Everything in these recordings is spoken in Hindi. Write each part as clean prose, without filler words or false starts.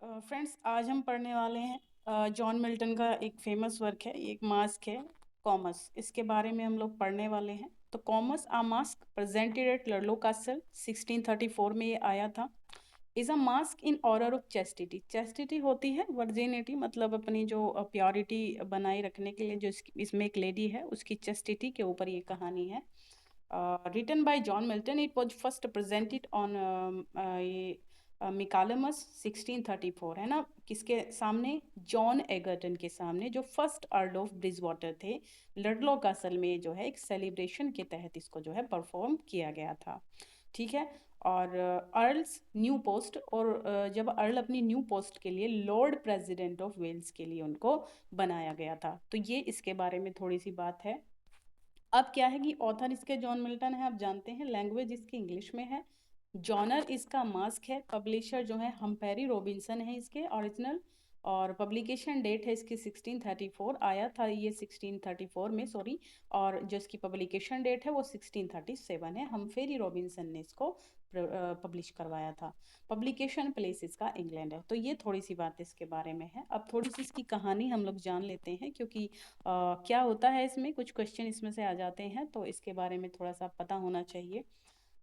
फ्रेंड्स, आज हम पढ़ने वाले हैं जॉन मिल्टन का एक फेमस वर्क है, एक मास्क है, कॉमस। इसके बारे में हम लोग पढ़ने वाले हैं। तो Comus a mask presented at लर्लो कासल 1634 में ये आया था। Is a mask in honour of chastity. Chastity होती है वर्जिनिटी, मतलब अपनी जो प्योरिटी बनाए रखने के लिए जो इसमें एक लेडी है उसकी चेस्टिटी के ऊपर ये कहानी है। Written by John Milton, it was first presented on ये मिकालमस 1634 है ना, किसके सामने? जॉन एगर्टन के सामने, जो फर्स्ट अर्ल ऑफ ब्रिजवाटर थे। लडलो कासल में जो है एक सेलिब्रेशन के तहत इसको जो है परफॉर्म किया गया था। ठीक है। और अर्ल्स न्यू पोस्ट, और जब अर्ल अपनी न्यू पोस्ट के लिए लॉर्ड प्रेसिडेंट ऑफ वेल्स के लिए उनको बनाया गया था। तो ये इसके बारे में थोड़ी सी बात है। अब क्या है कि ऑथर इसके जॉन मिल्टन है, आप जानते हैं। लैंग्वेज इसकी इंग्लिश में है। जॉनर इसका मास्क है। पब्लिशर जो है हम्पेरी रॉबिन्सन है इसके ओरिजिनल। और पब्लिकेशन डेट है इसकी 1634, आया था ये 1634 में, सॉरी। और जो इसकी पब्लिकेशन डेट है वो 1637 है। हम्पेरी रॉबिन्सन ने इसको पब्लिश करवाया था। पब्लिकेशन प्लेस इसका इंग्लैंड है। तो ये थोड़ी सी बात इसके बारे में है। अब थोड़ी सी इसकी कहानी हम लोग जान लेते हैं, क्योंकि क्या होता है इसमें, कुछ क्वेश्चन इसमें से आ जाते हैं, तो इसके बारे में थोड़ा सा पता होना चाहिए।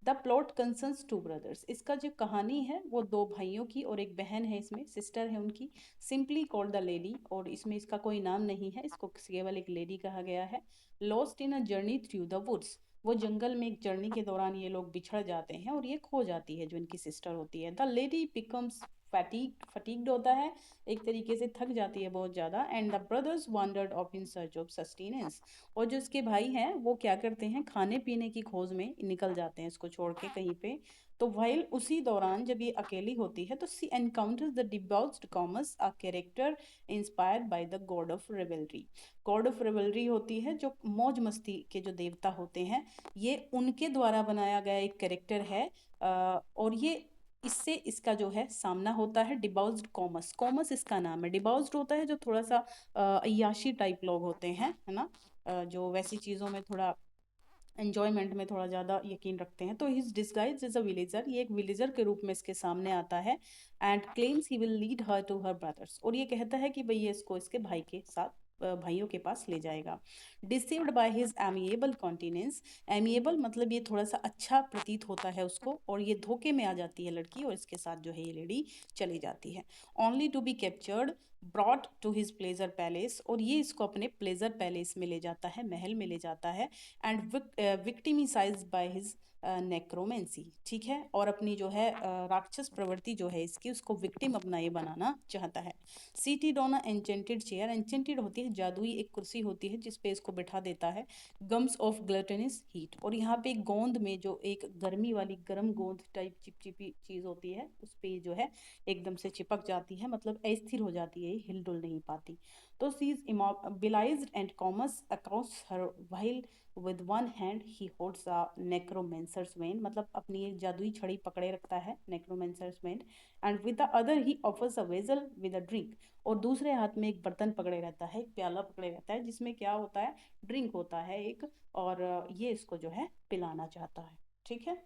The plot concerns two brothers. इसका जो कहानी है वो दो भाइयों की और एक बहन है, इसमें सिस्टर है उनकी। सिंपली कॉल्ड द लेडी, और इसमें इसका कोई नाम नहीं है, इसको केवल एक लेडी कहा गया है। Lost in a journey through the woods. वो जंगल में एक जर्नी के दौरान ये लोग बिछड़ जाते हैं और ये खो जाती है जो इनकी सिस्टर होती है। द लेडी बिकम्स फटीग्ड होता है, एक तरीके से थक जाती है बहुत ज़्यादा। And the brothers wandered of in search of sustenance. और जो इसके भाई हैं वो क्या करते हैं, खाने पीने की खोज में निकल जाते हैं इसको छोड़ के कहीं पे। तो वाइल उसी दौरान जब ये अकेली होती है तो she encounters the debauched Comus, a character inspired by the god of revelry. God of revelry होती है जो मौज मस्ती के जो देवता होते हैं, ये उनके द्वारा बनाया गया एक कैरेक्टर है। और ये इससे इसका जो है सामना होता है डिबाउस्ड कॉमर्स। कॉमर्स इसका नाम है। डिबाउस्ड होता है जो थोड़ा सा अय्याशी टाइप लोग होते हैं, है ना, जो वैसी चीज़ों में थोड़ा एंजॉयमेंट में थोड़ा ज़्यादा यकीन रखते हैं। तो his disguise is a villager, ये एक विलेजर के रूप में इसके सामने आता है। And claims he will lead her to her brothers, और ये कहता है कि भाई ये इसको इसके भाई के साथ भाइयों के पास ले जाएगा। Deceived by his amiable continence. Amiable मतलब ये थोड़ा सा अच्छा प्रतीत होता है उसको, और ये धोखे में आ जाती है लड़की, और इसके साथ जो है ये लेडी चली जाती है। Only to be captured, brought to his pleasure palace, और ये इसको अपने प्लेजर पैलेस में ले जाता है, महल में ले जाता है। And victimised by his necromancy. ठीक है। और अपनी जो है राक्षस प्रवृत्ति जो है इसकी, उसको विक्टिम अपना ये बनाना चाहता है। Seated on a enchanted chair. Enchanted होती है जादुई एक कुर्सी होती है जिसपे इसको बिठा देता है। गम्स ऑफ ग्लटनिस हीट, और यहाँ पे एक गोंद में जो एक गर्मी वाली गर्म गोंद टाइप चिपचिपी चीज होती है उस पे जो है एकदम से चिपक जाती है, मतलब अस्थिर हो जाती है, हिलडुल नहीं पाती। तो सी is immobilized and Comus accosts her while with one hand he holds a necromancer's vein, मतलब अपनी एक जादुई छड़ी पकड़े रखता है necromancer's vein, and with the other he offers a vessel with a drink, और दूसरे हाथ में एक बर्तन पकड़े रहता है, एक प्याला पकड़े रहता है जिसमें क्या होता है, ड्रिंक होता है एक, और ये इसको जो है पिलाना चाहता है। ठीक है।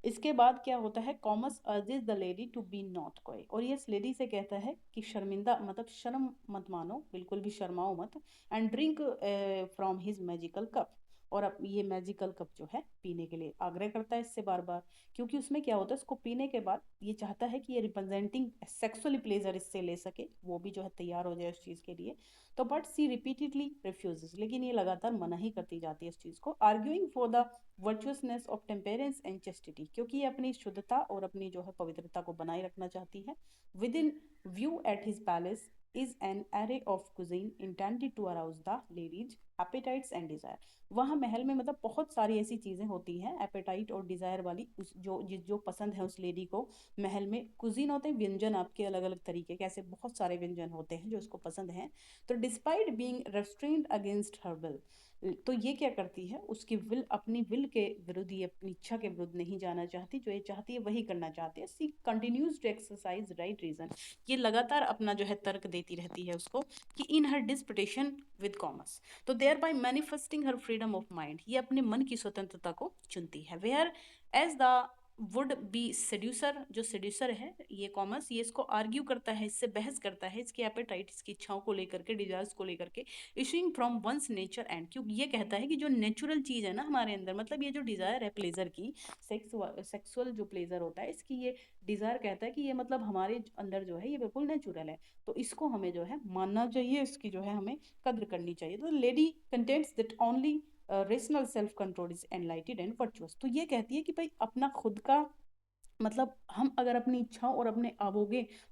इसके बाद क्या होता है, Comus urges the lady to be not coy, और ये इस लेडी से कहता है कि शर्मिंदा, मतलब शर्म मत मानो, बिल्कुल भी शर्माओ मत। And drink from his magical cup, और अब ये मैजिकल कप जो है पीने के लिए आग्रह करता है इससे बार बार, क्योंकि उसमें क्या होता है, उसको पीने के बाद ये चाहता है कि ये रिप्रेजेंटिंग सेक्सुअली प्लेजर इससे ले सके, वो भी जो है तैयार हो जाए उस चीज़ के लिए। तो बट सी रिपीटेडली रिफ्यूजेस, लेकिन ये लगातार मना ही करती जाती है इस चीज़ को, arguing for the virtuousness of temperance and chastity, क्योंकि ये अपनी शुद्धता और अपनी जो है पवित्रता को बनाए रखना चाहती है। Within view at his palace is an array of cuisine intended to arouse the lady's appetites and desire. वहाँ महल में मतलब बहुत सारी ऐसी चीज़ें होती हैं एपेटाइट और डिज़ायर वाली, उस जो पसंद है उस लेडी को। महल में कुजीन होते हैं व्यंजन, आपके अलग अलग तरीके के, ऐसे बहुत सारे व्यंजन होते हैं जो उसको पसंद हैं। तो despite being restrained against her will, तो ये क्या करती है, उसकी विल, अपनी विल के विरुद्ध, ये अपनी इच्छा के विरुद्ध नहीं जाना चाहती, जो ये चाहती है वही करना चाहती है। She continues to exercise right reason, ये लगातार अपना जो है तर्क देती रहती है उसको, कि in her disputation with Comus, तो there by manifesting her freedom of mind, ये अपने मन की स्वतंत्रता को चुनती है। Whereas the would be seducer, जो सेड्यूसर है ये कॉमर्स, ये इसको आर्ग्यू करता है, इससे बहस करता है, इसकी एपेटाइट, इसकी इच्छाओं को लेकर के, डिजायर्स को लेकर के, issuing from one's nature and, क्यों ये कहता है कि जो नेचुरल चीज़ है ना हमारे अंदर, मतलब ये जो डिज़ायर है प्लेजर की, सेक्सुअल जो प्लेजर होता है इसकी, ये डिज़ायर कहता है कि ये मतलब हमारे अंदर जो है ये बिल्कुल नेचुरल है, तो इसको हमें जो है मानना चाहिए, इसकी जो है हमें कद्र करनी चाहिए। तो lady contents that only rational self control is एनलाइटेड and virtuous, तो ये कहती है कि भाई अपना खुद का, मतलब हम अगर अपनी इच्छाओं और अपने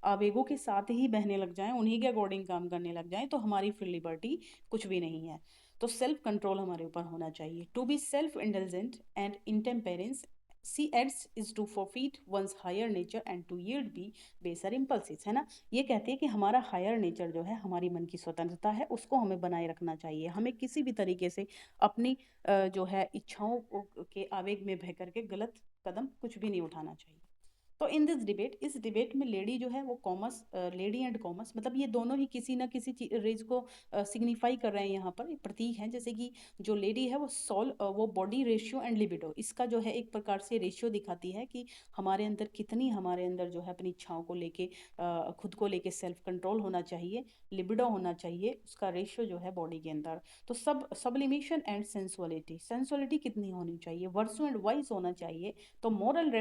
आवेगों के साथ ही बहने लग जाएं, उन्हीं के अकॉर्डिंग काम करने लग जाएं, तो हमारी फ्री लिबर्टी कुछ भी नहीं है। तो सेल्फ कंट्रोल हमारे ऊपर होना चाहिए। To be self indulgent and intemperance she adds is to forfeit one's higher nature and to yield be baser impulses, है ना। ये कहते हैं कि हमारा हायर नेचर जो है, हमारी मन की स्वतंत्रता है, उसको हमें बनाए रखना चाहिए। हमें किसी भी तरीके से अपनी जो है इच्छाओं के आवेग में बह करके गलत कदम कुछ भी नहीं उठाना चाहिए। तो इन दिस डिबेट, इस डिबेट में लेडी जो है वो कॉमर्स, लेडी एंड कॉमर्स, मतलब ये दोनों ही किसी ना किसी रेज को सिग्निफाई कर रहे हैं, यहाँ पर प्रतीक हैं। जैसे कि जो लेडी है वो बॉडी रेशियो एंड लिबिडो, इसका जो है एक प्रकार से रेशियो दिखाती है कि हमारे अंदर कितनी, हमारे अंदर जो है अपनी इच्छाओं को लेके, खुद को लेके सेल्फ कंट्रोल होना चाहिए, लिबिडो होना चाहिए, उसका रेशियो जो है बॉडी के अंदर। तो सब्लिमेशन एंड सेंसुअलिटी, सेंसुअलिटी कितनी होनी चाहिए, वर्सो एंड वाइस होना चाहिए। तो मॉरल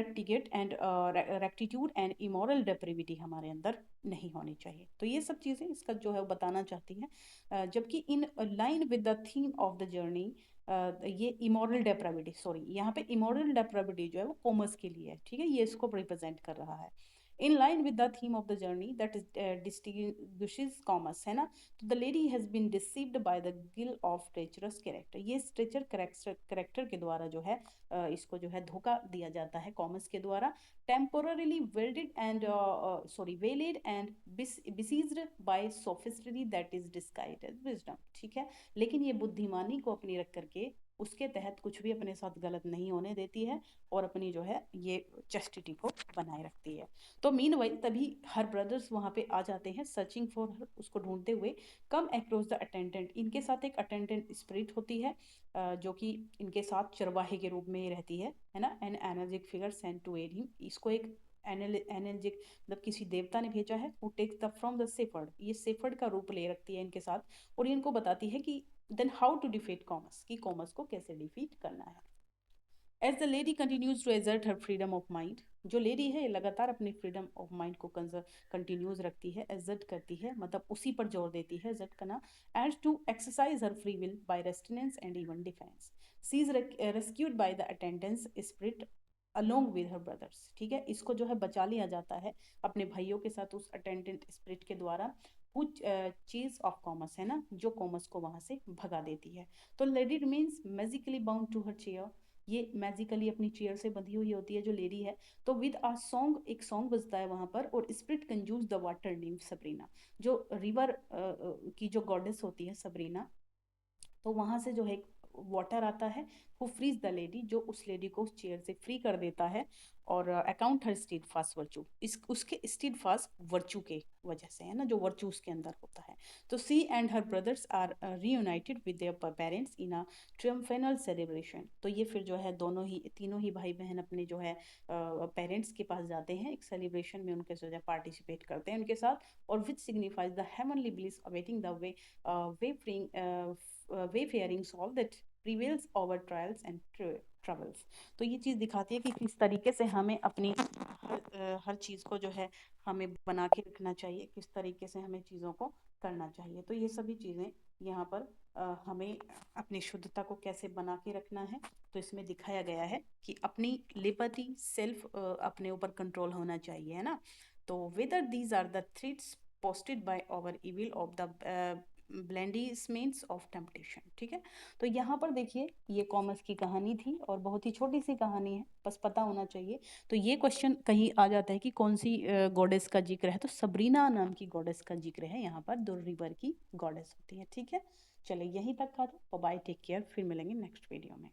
रेक्टिट्यूड एंड इमोरल डेप्रिविटी हमारे अंदर नहीं होनी चाहिए। तो ये सब चीज़ें इसका जो है वो बताना चाहती हैं। जबकि इन line with the theme of the journey, ये इमोरल डेप्राविटी, सॉरी यहाँ पे इमोरल डेप्राविटी जो है वो कॉमर्स के लिए है, ठीक है, ये इसको रिप्रेजेंट कर रहा है। In line with the theme of the journey that distinguishes Comus, है ना। तो the lady has been deceived by the guile of treacherous character, ये ट्रेचर कैरेक्टर के द्वारा जो है इसको जो है धोखा दिया जाता है कॉमर्स के द्वारा। Temporarily welded and veiled and besieged by sophistry that is disguised as wisdom, ठीक है। लेकिन ये बुद्धिमानी को अपनी रख करके उसके तहत कुछ भी अपने साथ गलत नहीं होने देती है, और अपनी जो है ये चेस्टिटी को बनाए रखती है। तो मीनवाइल तभी हर ब्रदर्स वहाँ पे आ जाते हैं, सर्चिंग फॉर हर, उसको ढूंढते हुए। कम अक्रॉस द अटेंडेंट, इनके साथ एक अटेंडेंट स्पिरिट होती है, जो कि इनके साथ चरवाहे के रूप में ही रहती है ना। An energetic figure sent to aid him, इसको एक एनर्जिक, मतलब किसी देवता ने भेजा है, वो takes the form the shepherd, ये सेफर्ड का रूप ले रखती है इनके साथ, और ये इनको बताती है कि then how to defeat Comus, की कॉमर्स को कैसे डिफीट करना है। As the lady continues to assert her freedom of mind, जो लेडी है लगातार अपनी फ्रीडम ऑफ माइंड को कंटिन्यूज रखती है, एजर्ट करती है, मतलब उसी पर जोर देती है, एजर्ट करना। And to exercise her free will by resistance and even defence, she is rescued by the attendant spirit along with her brothers, ठीक है, इसको जो है बचा लिया जाता है अपने भाइयों के साथ उस अटेंडेंट स्पिरिट के द्वारा, कुछ चीज ऑफ कॉमर्स, है ना, जो कॉमर्स को वहां से भगा देती है। तो lady remains magically bound to her chair, ये मैजिकली अपनी चेयर से बंधी हुई होती है जो लेडी है। तो विद आ सॉन्ग, एक सॉन्ग बजता है वहां पर, और spirit conjures the water nymph Sabrina, जो रिवर की जो गॉडेस होती है सबरीना, तो वहां से जो है वाटर आता है, हु फ्रीज द लेडी, जो उस लेडी को उस चेयर से फ्री कर देता है। और अकाउंट हर स्टीड फास्ट वर्चू, इस उसके स्टीड फास्ट वर्चू के वजह से, है ना, जो वर्चू उसके अंदर होता है। तो she and her brothers are reunited with their parents in a triumphal celebration, तो ये फिर जो है दोनों ही, तीनों ही भाई बहन अपने जो है पेरेंट्स के पास जाते हैं, एक सेलिब्रेशन में उनके जो है पार्टिसिपेट करते हैं उनके साथ, और which signifies the heavenly bliss awaiting the wayfaring wayfaring soul that prevails over trials and troubles। तो ये चीज़ दिखाती है कि किस तरीके से हमें अपनी हर चीज़ को जो है हमें बना के रखना चाहिए, किस तरीके से हमें चीज़ों को करना चाहिए। तो ये सभी चीज़ें यहाँ पर हमें अपनी शुद्धता को कैसे बना के रखना है, तो इसमें दिखाया गया है कि अपनी लिबर्टी, सेल्फ अपने ऊपर कंट्रोल होना चाहिए, है ना। तो whether these are the threads posted by our evil of the blandishments of temptation, ठीक है। तो यहाँ पर देखिए ये कॉमर्स की कहानी थी, और बहुत ही छोटी सी कहानी है, बस पता होना चाहिए। तो ये क्वेश्चन कहीं आ जाता है कि कौन सी गॉडेस का जिक्र है, तो सबरीना नाम की गॉडेस का जिक्र है यहाँ पर, दो रिवर की गॉडेस होती है, ठीक है। चलिए यहीं तक था, तो बाय, टेक केयर, फिर मिलेंगे नेक्स्ट वीडियो में।